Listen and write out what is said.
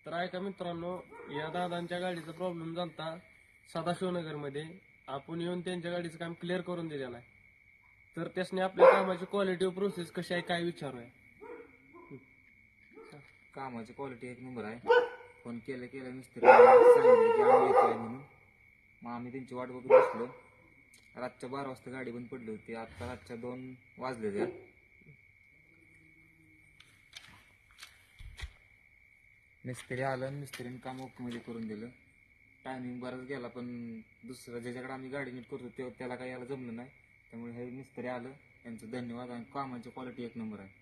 तर ऐका मित्रांनो, या दादांच्या गाडीचा प्रॉब्लेम झालता सदाशिवनगरमध्ये. आपण येऊन त्यांच्या गाडीचं काम क्लिअर करून दिलेलं आहे. तर त्यासने आपल्या कामाची क्वालिटी व प्रोसेस कशी आहे काय विचारूया. कामाची क्वालिटी एक नंबर आहे. फोन केलं मिस्त्री सांगितलं की आम्ही येतोय म्हणून. मग आम्ही त्यांची वाट बघत बसलो. रातच्या 12 वाजता गाडी बंद पडली होती. आता रातच्या 2 वाजले त्या. मिस्त्री आलं, मिस्त्रीने काम ओके करून दिलं. टायमिंग बराच गेला, पण दुसरं ज्याच्याकडे आम्ही गाडी नीट करतो तेव्हा त्याला काही यायला जमलं नाही. त्यामुळे हे मिस्त्री आलं, त्यांचं धन्यवाद. आणि कामाची क्वालिटी एक नंबर आहे.